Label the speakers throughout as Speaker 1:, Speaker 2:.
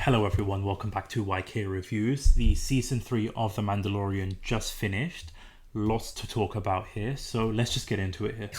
Speaker 1: Hello everyone, welcome back to YK Reviews. The season 3 of The Mandalorian just finished. Lots to talk about here, so let's just get into it here.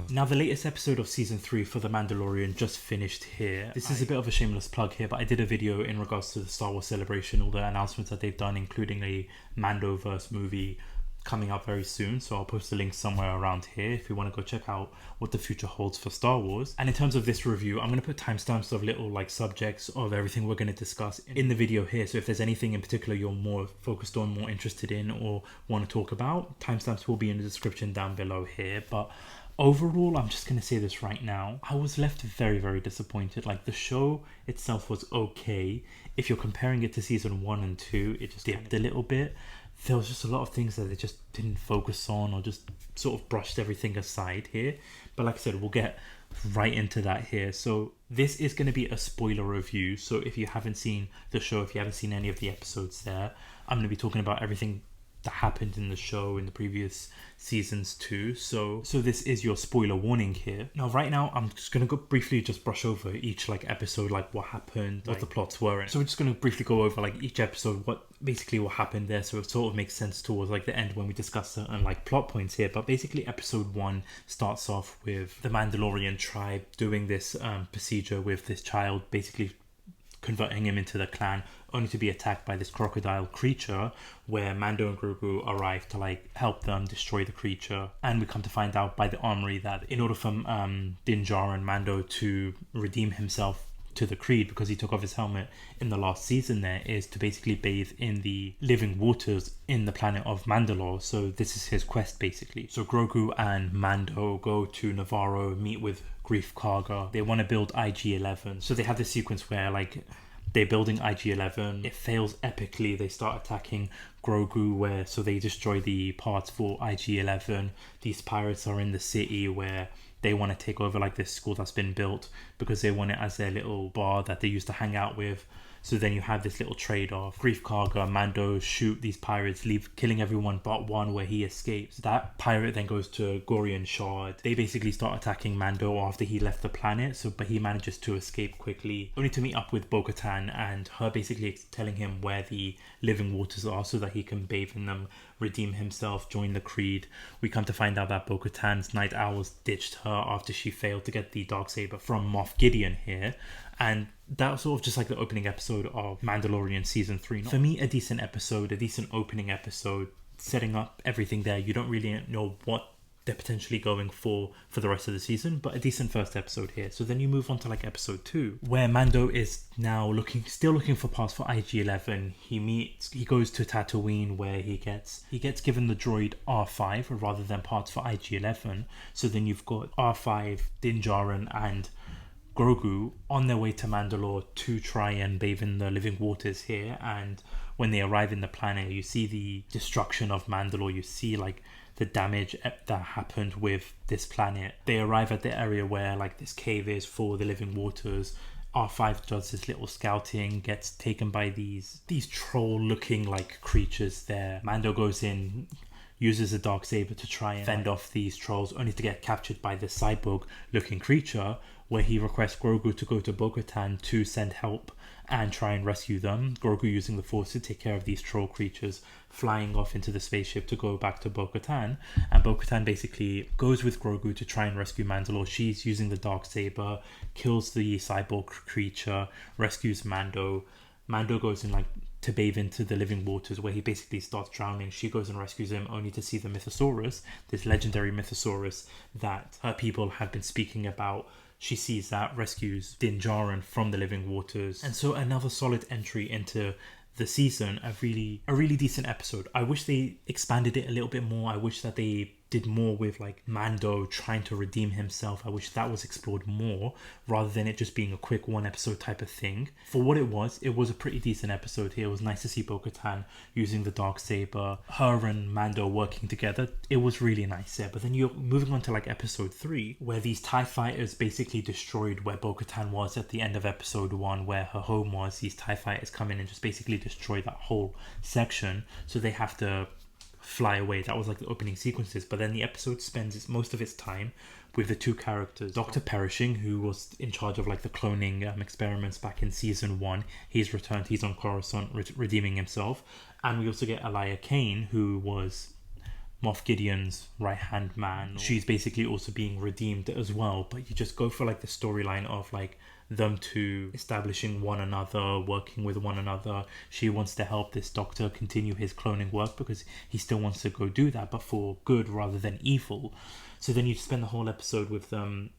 Speaker 1: Now, the latest episode of Season 3 for The Mandalorian just finished here. This is a bit of a shameless plug here, but I did a video in regards to the Star Wars celebration, all the announcements that they've done, including a Mandoverse movie coming up very soon. So I'll post a link somewhere around here if you want to go check out what the future holds for Star Wars. And in terms of this review, I'm going to put timestamps of little subjects of everything we're going to discuss in the video here. So if there's anything in particular you're more focused on, more interested in, or want to talk about, timestamps will be in the description down below here. But overall, I'm just going to say this right now. I was left very, very disappointed. The show itself was okay. If you're comparing it to season 1 and 2, it just dipped a little bit. There was just a lot of things that they just didn't focus on, or just sort of brushed everything aside here. But like I said, we'll get right into that here. So this is going to be a spoiler review. So if you haven't seen the show, if you haven't seen any of the episodes there, I'm going to be talking about everything that happened in the show in the previous seasons too. So this is your spoiler warning here. Now right now I'm just gonna go briefly just brush over each episode, what happened, what the plots were. So we're just gonna briefly go over each episode, what happened there, so it sort of makes sense towards the end when we discuss certain plot points here. But basically episode 1 starts off with the Mandalorian tribe doing this procedure with this child, basically converting him into the clan, only to be attacked by this crocodile creature, where Mando and Grogu arrive to help them destroy the creature. And we come to find out by the armory that in order for Djarin, Mando, to redeem himself to the creed, because he took off his helmet in the last season, there is to basically bathe in the living waters in the planet of Mandalore. So this is his quest basically. So Grogu and Mando go to Navarro, meet with Greef Karga. They want to build IG-11. So they have this sequence where they're building IG-11. It fails epically. They start attacking Grogu, so they destroy the parts for IG-11. These pirates are in the city where they want to take over this school that's been built, because they want it as their little bar that they used to hang out with. So then you have this little trade-off. Greef Karga, Mando shoot these pirates, killing everyone but one, where he escapes. That pirate then goes to Gorian Shard. They basically start attacking Mando after he left the planet, but he manages to escape quickly, only to meet up with Bokatan and her basically telling him where the living waters are so that he can bathe in them, redeem himself, join the creed. We come to find out that Bo-Katan's night owls ditched her after she failed to get the darksaber from moffgideon here. And that was sort of just the opening episode of Mandalorian season 3. For me, a decent episode, a decent opening episode, setting up everything there. You don't really know what they're potentially going for the rest of the season, but a decent first episode here. So then you move on to episode 2, where Mando is now still looking for parts for IG-11. He goes to Tatooine, where he gets given the droid R5 rather than parts for IG-11. So then you've got R5, Dindjarin and Grogu on their way to Mandalore to try and bathe in the living waters here. And when they arrive in the planet, you see the destruction of Mandalore. You see the damage that happened with this planet. They arrive at the area where this cave is for the living waters. R5 does this little scouting, gets taken by these troll looking creatures there. Mando goes in, uses a darksaber to try and fend off these trolls, only to get captured by this cyborg looking creature, where he requests Grogu to go to Bo-Katan to send help and try and rescue them. Grogu using the Force to take care of these troll creatures, flying off into the spaceship to go back to Bo-Katan. And Bo-Katan basically goes with Grogu to try and rescue Mandalore. She's using the darksaber, kills the cyborg creature, rescues Mando. Mando goes in to bathe into the living waters, where he basically starts drowning. She goes and rescues him, only to see the Mythosaurs, this legendary Mythosaurus that her people have been speaking about. She sees that, rescues Djarin from the living waters. And so another solid entry into the season, a really decent episode. I wish they expanded it a little bit more. I wish that they did more with Mando trying to redeem himself. I wish that was explored more, rather than it just being a quick one episode type of thing. For what it was a pretty decent episode here. It was nice to see Bo-Katan using the darksaber, her and Mando working together. It was really nice there. But then you're moving on to episode 3, where these TIE fighters basically destroyed where Bo-Katan was at the end of episode 1, where her home was. These TIE fighters come in and just basically destroy that whole section, so they have to fly away. That was the opening sequences. But then the episode spends most of its time with the two characters. Dr. Perishing, who was in charge of like the cloning experiments back in season 1, he's returned. He's on Coruscant, redeeming himself. And we also get Elia Kane, who was Moff Gideon's right-hand man. She's basically also being redeemed as well. But you just go for like the storyline of like them two establishing one another, working with one another. She wants to help this doctor continue his cloning work because he still wants to go do that, but for good rather than evil. So then you spend the whole episode with them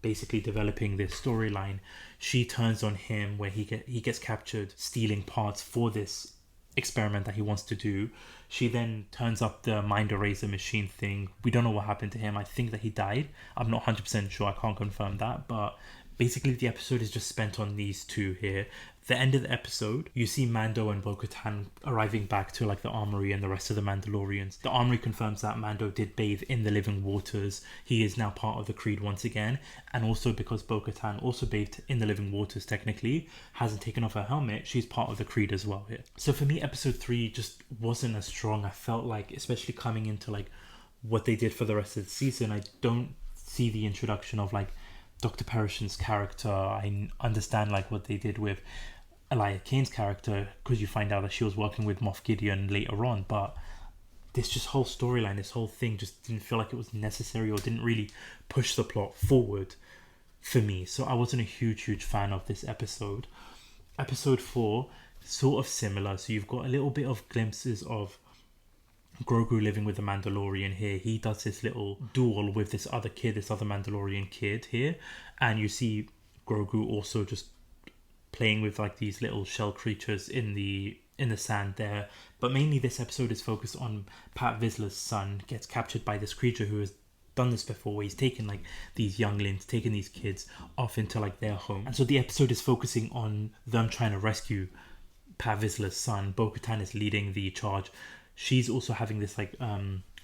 Speaker 1: basically developing this storyline. She turns on him where he gets captured stealing parts for this experiment that he wants to do. She then turns up the mind eraser machine thing. We don't know what happened to him. I think that he died. I'm not 100% sure. I can't confirm that, but basically the episode is just spent on these two here. The end of the episode, you see Mando and Bo-Katan arriving back to like the armory and the rest of the Mandalorians. The armory confirms that Mando did bathe in the living waters. He is now part of the Creed once again. And also because Bo-Katan also bathed in the living waters technically, hasn't taken off her helmet, she's part of the Creed as well here. So for me, episode 3 just wasn't as strong. I felt like, especially coming into like what they did for the rest of the season, I don't see the introduction of like Dr. Perishing's character. I understand like what they did with Elia Kane's character because you find out that she was working with Moff Gideon later on, but this just whole storyline, this whole thing just didn't feel like it was necessary or didn't really push the plot forward for me. So I wasn't a huge fan of this episode. Episode 4, sort of similar. So you've got a little bit of glimpses of Grogu living with the Mandalorian here. He does this little duel with this other kid, this other Mandalorian kid here, and you see Grogu also just playing with like these little shell creatures in the sand there. But mainly this episode is focused on Pat Vizsla's son gets captured by this creature who has done this before, where he's taken like these younglings, taken these kids off into like their home. And so the episode is focusing on them trying to rescue Pat Vizsla's son. Bo-Katan is leading the charge. She's also having this like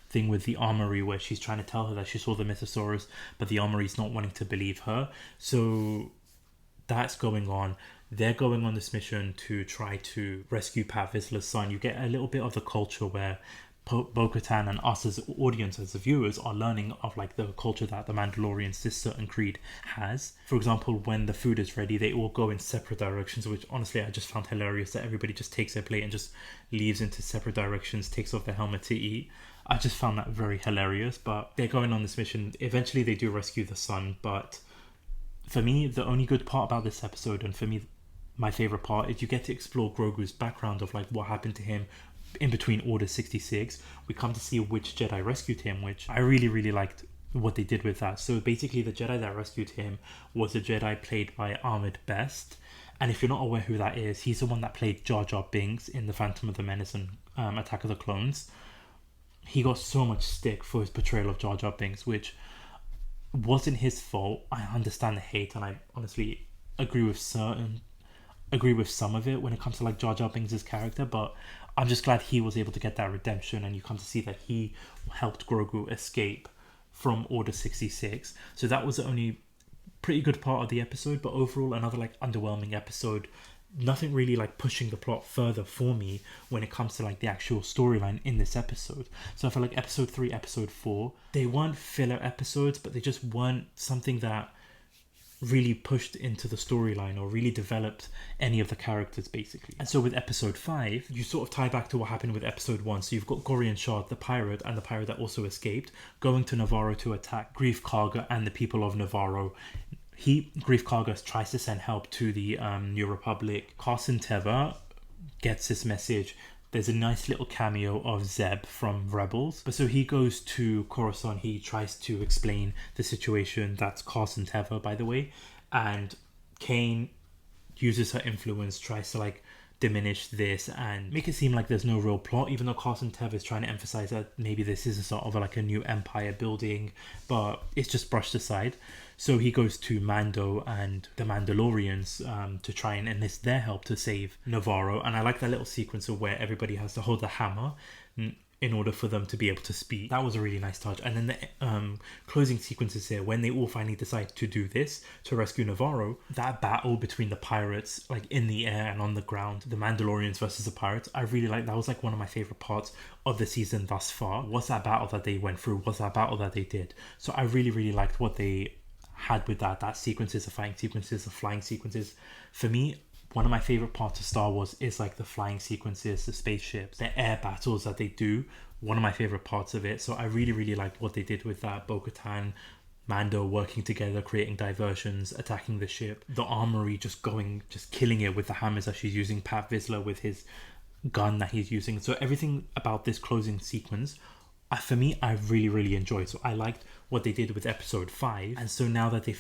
Speaker 1: thing with the armory where she's trying to tell her that she saw the Mythosaurs, but the armory's not wanting to believe her. So that's going on. They're going on this mission to try to rescue Pat Vizsla's son. You get a little bit of the culture where Bo-Katan and us as audience, as the viewers, are learning of like the culture that the Mandalorians, this certain creed, has. For example, when the food is ready, they all go in separate directions, which honestly I just found hilarious, that everybody just takes their plate and just leaves into separate directions, takes off their helmet to eat. I just found that very hilarious. But they're going on this mission. Eventually they do rescue the son, but for me, the only good part about this episode, and for me my favorite part, is you get to explore Grogu's background of like what happened to him in between Order 66. We come to see which Jedi rescued him, which I really liked what they did with that. So basically the Jedi that rescued him was a Jedi played by Ahmed Best. And if you're not aware who that is, he's the one that played Jar Jar Binks in The Phantom of the Menace and Attack of the Clones. He got so much stick for his portrayal of Jar Jar Binks, which wasn't his fault. I understand the hate, and I honestly agree with some of it when it comes to like Jar Jar Binks' character, but I'm just glad he was able to get that redemption, and you come to see that he helped Grogu escape from Order 66. So that was the only pretty good part of the episode, but overall another like underwhelming episode. Nothing really like pushing the plot further for me when it comes to like the actual storyline in this episode. So I feel like episode 3, episode 4, they weren't filler episodes, but they just weren't something that really pushed into the storyline or really developed any of the characters basically. And so with episode 5, you sort of tie back to what happened with episode 1. So you've got Gorian Shard, the pirate, and the pirate that also escaped, going to Navarro to attack Greef Karga and the people of Navarro. Greef Karga tries to send help to the New Republic. Carson Teva gets this message. There's a nice little cameo of Zeb from Rebels. But so he goes to Coruscant. He tries to explain the situation. That's Carson Teva, by the way. And Kane uses her influence, tries to like diminish this and make it seem like there's no real plot, even though Carson Teva is trying to emphasize that maybe this is a sort of like a new empire building, but it's just brushed aside. So he goes to Mando and the Mandalorians to try and enlist their help to save Navarro. And I like that little sequence of where everybody has to hold the hammer. in order for them to be able to speak. That was a really nice touch. And then the closing sequences here, when they all finally decide to do this, to rescue Navarro, that battle between the pirates, like in the air and on the ground, the Mandalorians versus the pirates, I really like. That was like one of my favorite parts of the season thus far. Was that battle that they went through? Was that battle that they did? So I really, really liked what they had with that sequences, the fighting sequences, the flying sequences. For me, one of my favorite parts of Star Wars is like the flying sequences, the spaceships, the air battles that they do. One of my favorite parts of it. So I really, really liked what they did with that. Bo-Katan, Mando working together, creating diversions, attacking the ship. The armory just killing it with the hammers that she's using. Pat Vizsla with his gun that he's using. So everything about this closing sequence, for me, I really, really enjoyed. So I liked what they did with episode 5. And so now that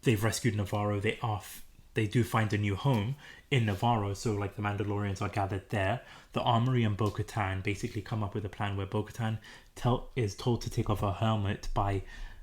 Speaker 1: they've rescued Navarro, they do find a new home in Navarro, so like the Mandalorians are gathered there. The armory and Bo-Katan basically come up with a plan where Bo-Katan is told to take off her helmet by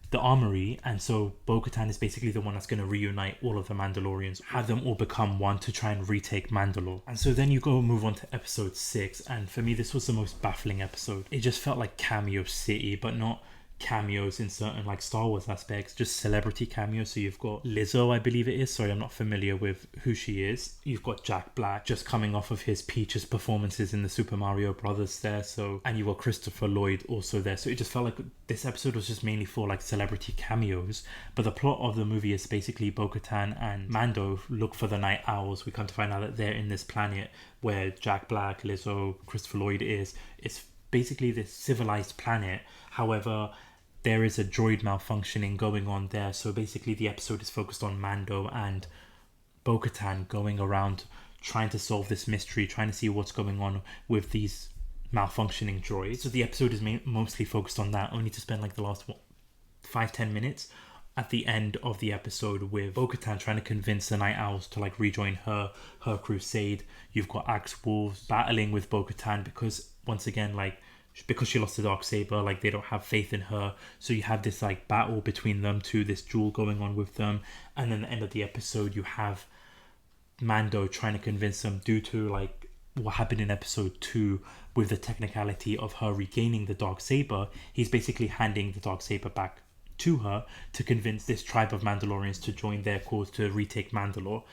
Speaker 1: the armory, and so Bo-Katan is basically the one that's going to reunite all of the Mandalorians, have them all become one to try and retake Mandalore. And so then you move on to episode 6, and for me this was the most baffling episode. It just felt like Cameo City, but not cameos in certain like Star Wars aspects, just celebrity cameos. So you've got Lizzo, I believe it is, sorry I'm not familiar with who she is. You've got Jack Black just coming off of his Peach's performances in the Super Mario Brothers there, and you got Christopher Lloyd also there. So it just felt like this episode was just mainly for like celebrity cameos, but the plot of the movie is basically Bo-Katan and Mando look for the Night Owls. We come to find out that they're in this planet where Jack Black, Lizzo, Christopher Lloyd is. It's basically this civilized planet. However, there is a droid malfunctioning going on there. So basically the episode is focused on Mando and Bo-Katan going around trying to solve this mystery, trying to see what's going on with these malfunctioning droids. So the episode is mostly focused on that, only to spend like the last 5-10 minutes at the end of the episode with Bo-Katan trying to convince the Night Owls to like rejoin her crusade. You've got Axe Wolves battling with Bo-Katan because once again, because she lost the DarkSaber, like they don't have faith in her. So you have this like battle between them two, this duel going on with them. And then at the end of the episode, you have Mando trying to convince them, due to like what happened in episode 2 with the technicality of her regaining the DarkSaber. He's basically handing the DarkSaber back to her to convince this tribe of Mandalorians to join their cause to retake Mandalore.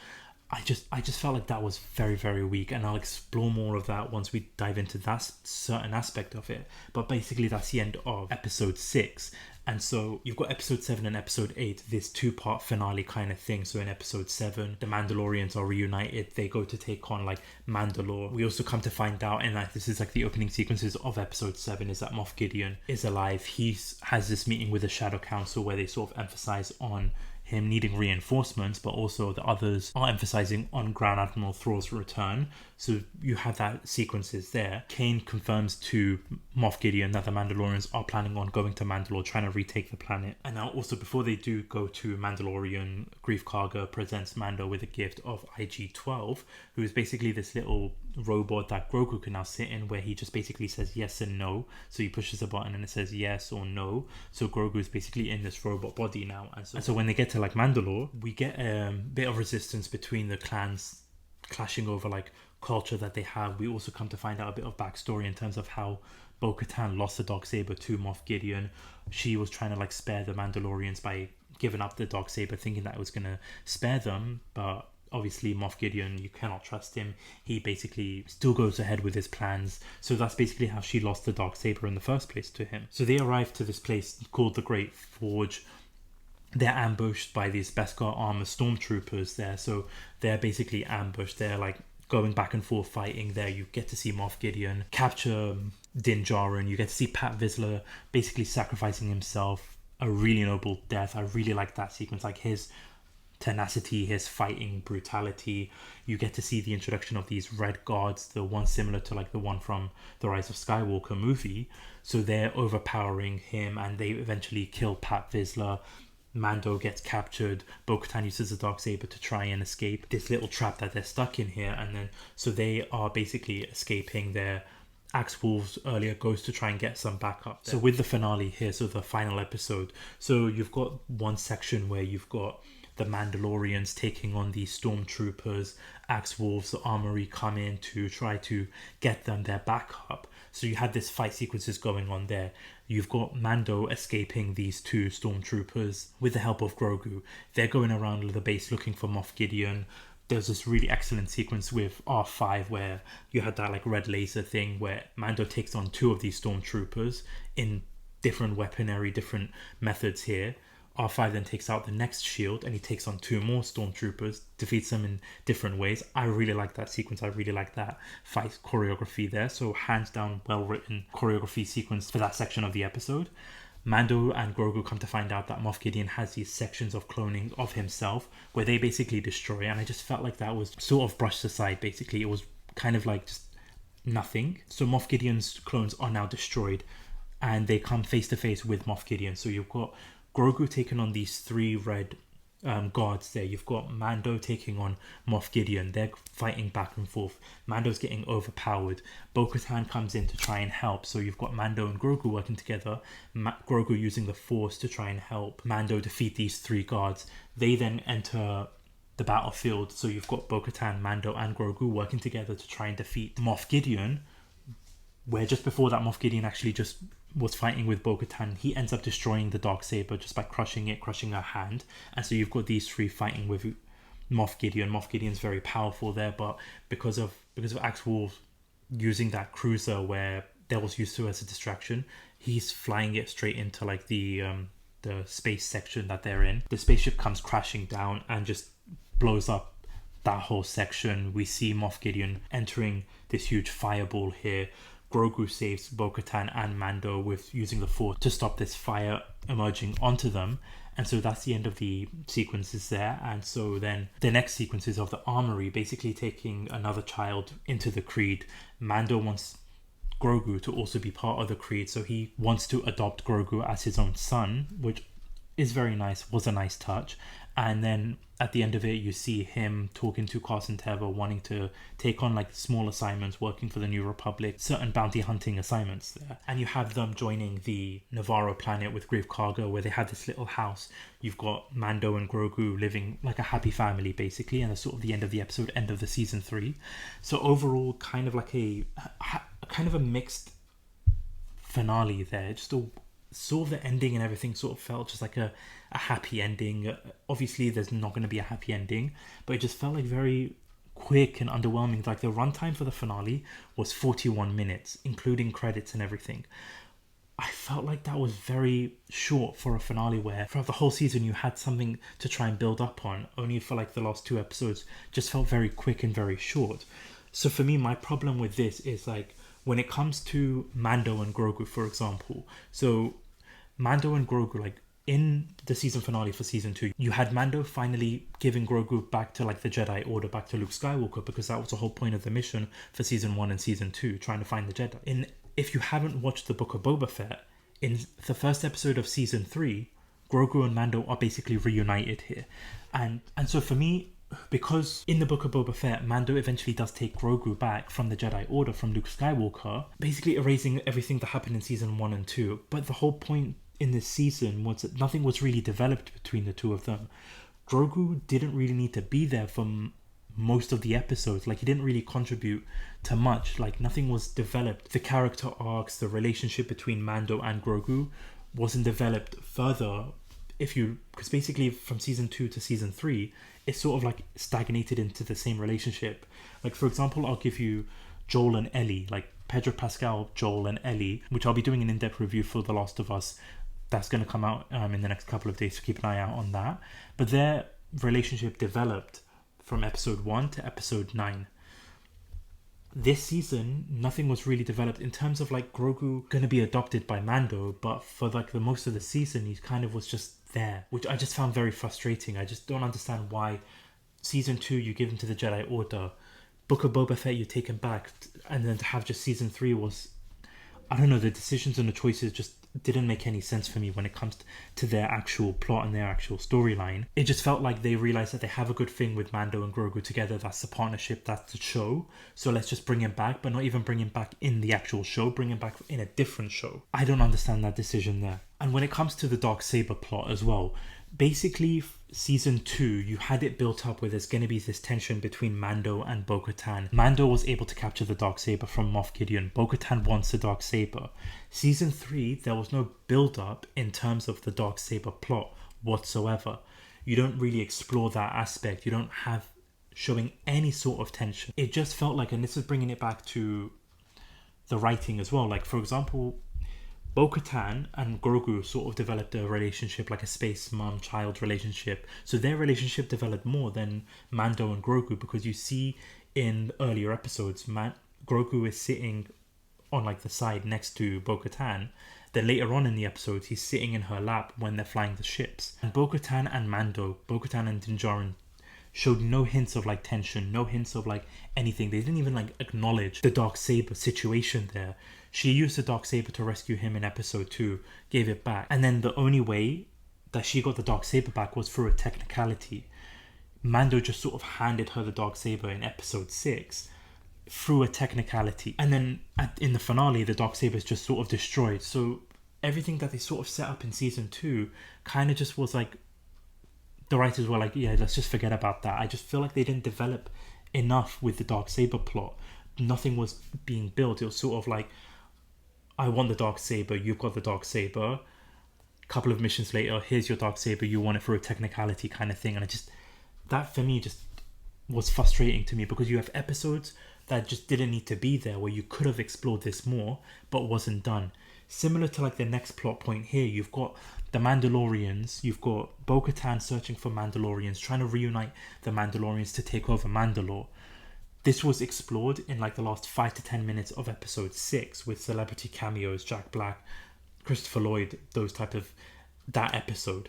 Speaker 1: I just felt like that was very, very weak, and I'll explore more of that once we dive into that certain aspect of it. But basically that's the end of episode 6. And so you've got episode 7 and episode 8, this 2-part finale kind of thing. So in episode 7, the Mandalorians are reunited. They go to take on like Mandalore. We also come to find out, and this is like the opening sequences of episode 7, is that Moff-Gideon is alive. He has this meeting with the Shadow Council where they sort of emphasize on him needing reinforcements, but also the others are emphasizing on Grand Admiral Thrall's return. So you have that sequences there. Kane confirms to Moff-Gideon that the Mandalorians are planning on going to Mandalore, trying to retake the planet. And now also before they do go to Mandalorian, Grief Karga presents Mando with a gift of IG-12, who is basically this little robot that Grogu can now sit in, where he just basically says yes and no. So he pushes a button and it says yes or no. So Grogu is basically in this robot body now. And so when they get to like Mandalore, we get a bit of resistance between the clans clashing over like culture that they have. We also come to find out a bit of backstory in terms of how Bo-Katan lost the DarkSaber to Moff-Gideon. She was trying to like spare the Mandalorians by giving up the DarkSaber, thinking that it was going to spare them, but obviously Moff-Gideon, you cannot trust him. He basically still goes ahead with his plans. So that's basically how she lost the DarkSaber in the first place to him. So they arrive to this place called the Great Forge. They're ambushed by these Beskar armor stormtroopers there. So they're basically ambushed. They're like going back and forth fighting there. You get to see Moff-Gideon capture Djarin. You get to see Pat Vizsla basically sacrificing himself. A really noble death. I really like that sequence. Like his tenacity, his fighting brutality. You get to see the introduction of these red guards, the one similar to like the one from the Rise of Skywalker movie. So they're overpowering him and they eventually kill Pat Vizsla. Mando gets captured. Bo-Katan uses the DarkSaber to try and escape this little trap that they're stuck in here. And then so they are basically escaping. Their Axe Wolves earlier goes to try and get some backup there. So with the finale here, so the final episode, so you've got one section where you've got the Mandalorians taking on the stormtroopers, Axe Wolves, the armory come in to try to get them their backup. So you had this fight sequences going on there. You've got Mando escaping these two stormtroopers with the help of Grogu. They're going around the base looking for Moff Gideon. There's this really excellent sequence with R5 where you had that like red laser thing where Mando takes on two of these stormtroopers in different weaponry, different methods here. R5 then takes out the next shield and he takes on two more stormtroopers, defeats them in different ways. I really like that sequence. I really like that fight choreography there. So hands down, well written choreography sequence for that section of the episode. Mando and Grogu come to find out that Moff Gideon has these sections of cloning of himself where they basically destroy, and I just felt like that was sort of brushed aside. Basically, it was kind of like just nothing. So Moff Gideon's clones are now destroyed and they come face to face with Moff Gideon. So you've got Grogu taking on these three red guards there. You've got Mando taking on Moff Gideon. They're fighting back and forth. Mando's getting overpowered. Bo-Katan comes in to try and help. So you've got Mando and Grogu working together. Grogu using the Force to try and help Mando defeat these three guards. They then enter the battlefield. So you've got Bo-Katan, Mando and Grogu working together to try and defeat Moff Gideon. Where just before that, Moff Gideon actually just was fighting with Bo-Katan. He ends up destroying the Darksaber just by crushing her hand. And so you've got these three fighting with Moff Gideon. Moff Gideon's very powerful there, but because of Axe Wolf using that cruiser where that was used to as a distraction, he's flying it straight into like the space section that they're in. The spaceship comes crashing down and just blows up that whole section. We see Moff Gideon entering this huge fireball here. Grogu saves Bo-Katan and Mando with using the Force to stop this fire emerging onto them. And so that's the end of the sequences there. And so then the next sequences of the armory, basically taking another child into the Creed. Mando wants Grogu to also be part of the Creed, so he wants to adopt Grogu as his own son, which is very nice, was a nice touch. And then at the end of it, you see him talking to Carson Teva, wanting to take on like small assignments, working for the New Republic, certain bounty hunting assignments there. And you have them joining the Navarro planet with Greef Karga, where they have this little house. You've got Mando and Grogu living like a happy family, basically, and that's sort of the end of the episode, end of the season 3. So overall, kind of like a mixed finale there. Just sort of the ending and everything sort of felt just like a happy ending. Obviously there's not going to be a happy ending, but it just felt like very quick and underwhelming. Like the runtime for the finale was 41 minutes, including credits and everything. I felt like that was very short for a finale where throughout the whole season you had something to try and build up on, only for like the last 2 episodes just felt very quick and very short. So for me, my problem with this is like when it comes to Mando and Grogu, for example. So Mando and Grogu, like in the season finale for season 2, you had Mando finally giving Grogu back to like the Jedi Order, back to Luke Skywalker, because that was the whole point of the mission for season 1 and season 2, trying to find the Jedi. If you haven't watched the Book of Boba Fett, in the first episode of season 3, Grogu and Mando are basically reunited here. And so for me, because in the Book of Boba Fett, Mando eventually does take Grogu back from the Jedi Order, from Luke Skywalker, basically erasing everything that happened in season 1 and 2. But the whole point in this season was that nothing was really developed between the two of them. Grogu didn't really need to be there for most of the episodes. Like, he didn't really contribute to much. Like, nothing was developed. The character arcs, the relationship between Mando and Grogu wasn't developed further. Because basically from season 2 to season 3, it's sort of like stagnated into the same relationship. Like, for example, I'll give you Joel and Ellie, like Pedro Pascal, Joel and Ellie, which I'll be doing an in-depth review for The Last of Us. That's going to come out in the next couple of days, so keep an eye out on that. But their relationship developed from episode 1 to episode 9. This season, nothing was really developed in terms of like Grogu going to be adopted by Mando, but for like the most of the season, he kind of was just there, which I just found very frustrating. I just don't understand why season 2 you give him to the Jedi Order, Book of Boba Fett you take him back, and then to have just season 3 was, I don't know, the decisions and the choices just didn't make any sense for me when it comes to their actual plot and their actual storyline. It just felt like they realized that they have a good thing with Mando and Grogu together. That's the partnership, that's the show. So let's just bring him back, but not even bring him back in the actual show, bring him back in a different show. I don't understand that decision there. And when it comes to the DarkSaber plot as well, Basically, season 2, you had it built up where there's going to be this tension between Mando and Bo-Katan. Mando was able to capture the darksaber from Moff Gideon. Bo-Katan wants the darksaber. Season 3, there was no build-up in terms of the darksaber plot whatsoever. You don't really explore that aspect. You don't have showing any sort of tension. It just felt like, and this is bringing it back to the writing as well, like, for example, Bo-Katan and Grogu sort of developed a relationship, like a space mom-child relationship. So their relationship developed more than Mando and Grogu, because you see in earlier episodes, Grogu is sitting on like the side next to Bo-Katan. Then later on in the episode, he's sitting in her lap when they're flying the ships. And Bo-Katan and Bo-Katan and Djarin showed no hints of like tension, no hints of like anything. They didn't even like acknowledge the darksaber situation there. She used the darksaber to rescue him in episode 2, gave it back. And then the only way that she got the darksaber back was through a technicality. Mando just sort of handed her the darksaber in episode 6 through a technicality. And then in the finale, the darksaber is just sort of destroyed. So everything that they sort of set up in season 2 kind of just was like, the writers were like, yeah, let's just forget about that. I just feel like they didn't develop enough with the darksaber plot. Nothing was being built. It was sort of like, I want the darksaber, you've got the darksaber. A couple of missions later, here's your darksaber, you want it for a technicality kind of thing. And that for me just was frustrating to me, because you have episodes that just didn't need to be there, where you could have explored this more, but wasn't done. Similar to like the next plot point here, you've got the Mandalorians, you've got Bo-Katan searching for Mandalorians, trying to reunite the Mandalorians to take over Mandalore. This was explored in like the last 5 to 10 minutes of episode 6 with celebrity cameos, Jack Black, Christopher Lloyd, that episode.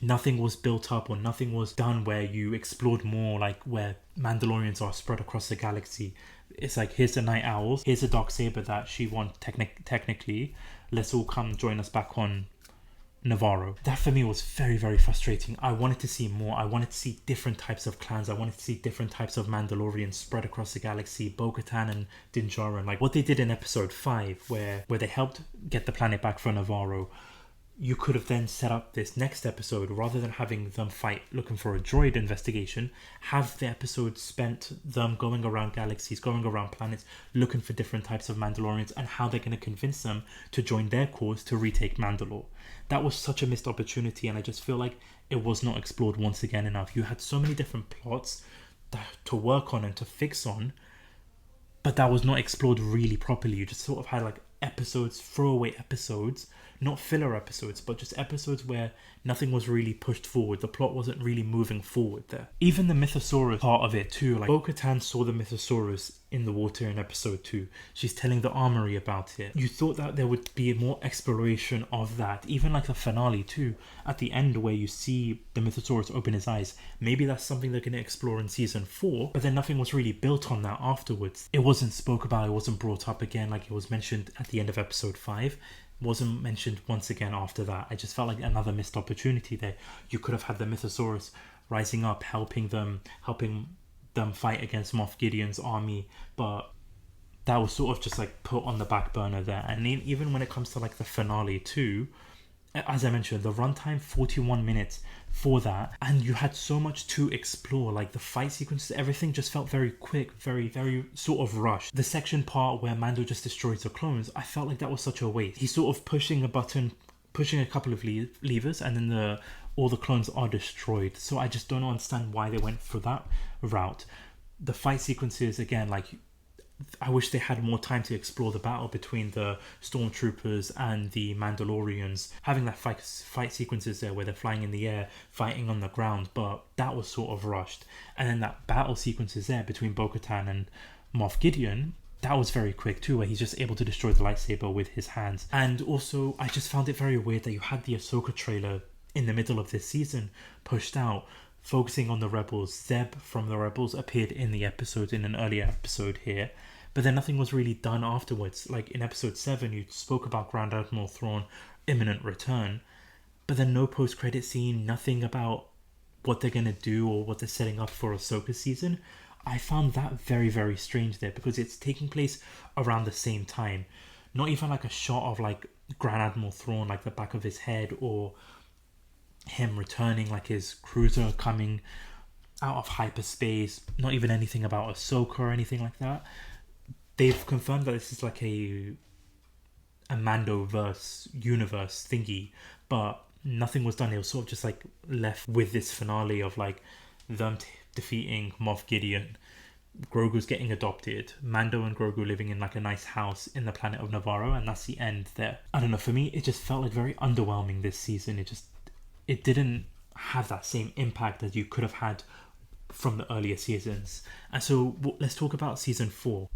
Speaker 1: Nothing was built up or nothing was done where you explored more, like where Mandalorians are spread across the galaxy. It's like, here's the Night Owls, here's the darksaber that she won technically. Let's all come join us back on Navarro. That for me was very, very frustrating. I wanted to see more. I wanted to see different types of clans. I wanted to see different types of Mandalorians spread across the galaxy. Bo-Katan and Djarin, like what they did in episode 5, where they helped get the planet back for Navarro. You could have then set up this next episode, rather than having them fight looking for a droid investigation, have the episode spent them going around galaxies, going around planets, looking for different types of Mandalorians and how they're going to convince them to join their cause to retake Mandalore. That was such a missed opportunity, and I just feel like it was not explored once again enough. You had so many different plots to work on and to fix on, but that was not explored really properly. You just sort of had like episodes, throwaway episodes, not filler episodes, but just episodes where nothing was really pushed forward. The plot wasn't really moving forward there. Even the Mythosaurs part of it too, like Bo-Katan saw the Mythosaurs in the water in episode 2. She's telling the armory about it. You thought that there would be more exploration of that. Even like the finale too, at the end where you see the Mythosaurus open his eyes. Maybe that's something they're going to explore in season 4, but then nothing was really built on that afterwards. It wasn't spoke about, it wasn't brought up again like it was mentioned at the end of episode 5. Wasn't mentioned once again after that. I just felt like another missed opportunity there. You could have had the Mythosaurus rising up, helping them fight against Moff Gideon's army, but that was sort of just like put on the back burner there. And even when it comes to like the finale too, as I mentioned, the runtime 41 minutes for that, and you had so much to explore. Like the fight sequences, everything just felt very quick, very, very sort of rushed. The section part where Mando just destroys the clones, I felt like that was such a waste. He's sort of pushing a button, pushing a couple of levers, and then all the clones are destroyed. So I just don't understand why they went for that route. The fight sequences, again, like I wish they had more time to explore the battle between the stormtroopers and the Mandalorians, having that fight sequences there where they're flying in the air, fighting on the ground, but that was sort of rushed. And then that battle sequences there between Bo-Katan and Moff Gideon, that was very quick too, where he's just able to destroy the lightsaber with his hands. And also, I just found it very weird that you had the Ahsoka trailer in the middle of this season pushed out, focusing on the Rebels. Zeb from the Rebels appeared in the episode, in an earlier episode here, but then nothing was really done afterwards. Like in episode 7, you spoke about Grand Admiral Thrawn imminent return, but then no post-credit scene, nothing about what they're going to do or what they're setting up for Ahsoka season. I found that very, very strange there, because it's taking place around the same time. Not even like a shot of like Grand Admiral Thrawn, like the back of his head, or him returning, like his cruiser coming out of hyperspace, not even anything about Ahsoka or anything like that. They've confirmed that this is like a Mandoverse universe thingy, but nothing was done. It was sort of just like left with this finale of like them defeating Moff Gideon, Grogu's getting adopted, Mando and Grogu living in like a nice house in the planet of Navarro, and that's the end there. I don't know, for me it just felt like very underwhelming this season. It didn't have that same impact that you could have had from the earlier seasons. And so let's talk about season 4.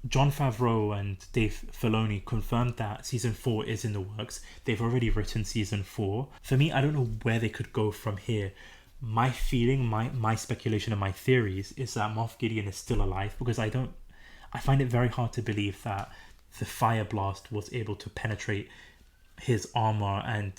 Speaker 1: Jon Favreau and Dave Filoni confirmed that season 4 is in the works. They've already written season 4. For me, I don't know where they could go from here. My feeling, my speculation and my theories is that Moff Gideon is still alive, because I find it very hard to believe that the fire blast was able to penetrate his armor and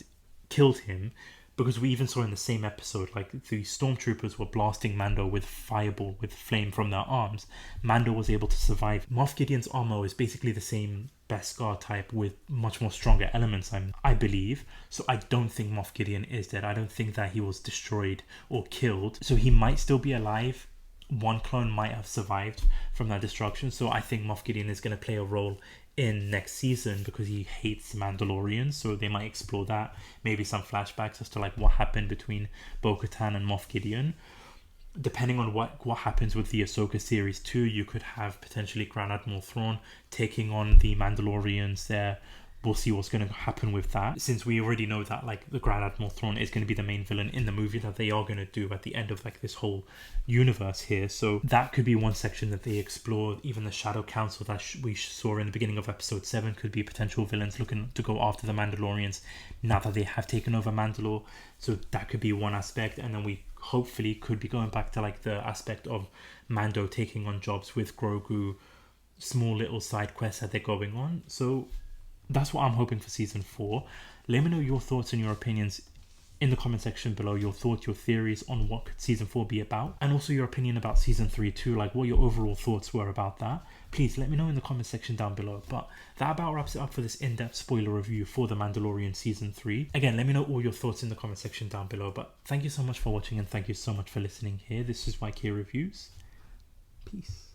Speaker 1: killed him, because we even saw in the same episode, like, the stormtroopers were blasting Mando with fireball, with flame from their arms. Mando was able to survive. Moff Gideon's armor is basically the same Beskar type with much more stronger elements, I believe. So I don't think Moff Gideon is dead. I don't think that he was destroyed or killed. So he might still be alive. One clone might have survived from that destruction. So I think Moff Gideon is going to play a role in next season, because he hates Mandalorians, so they might explore that. Maybe some flashbacks as to like what happened between Bo-Katan and Moff Gideon. Depending on what happens with the Ahsoka series too, you could have potentially Grand Admiral Thrawn taking on the Mandalorians there. We'll see what's going to happen with that, since we already know that like the Grand Admiral Thrawn is going to be the main villain in the movie that they are going to do at the end of like this whole universe here. So that could be one section that they explore. Even the Shadow Council that we saw in the beginning of episode 7 could be potential villains looking to go after the Mandalorians now that they have taken over Mandalore. So that could be one aspect. And then we hopefully could be going back to like the aspect of Mando taking on jobs with Grogu, small little side quests that they're going on. So that's what I'm hoping for season 4. Let me know your thoughts and your opinions in the comment section below. Your thoughts, your theories on what could season 4 be about, and also your opinion about season 3 too, like what your overall thoughts were about that. Please let me know in the comment section down below. But that about wraps it up for this in-depth spoiler review for The Mandalorian season 3. Again, let me know all your thoughts in the comment section down below. But thank you so much for watching, and thank you so much for listening here. This is YK Reviews. Peace.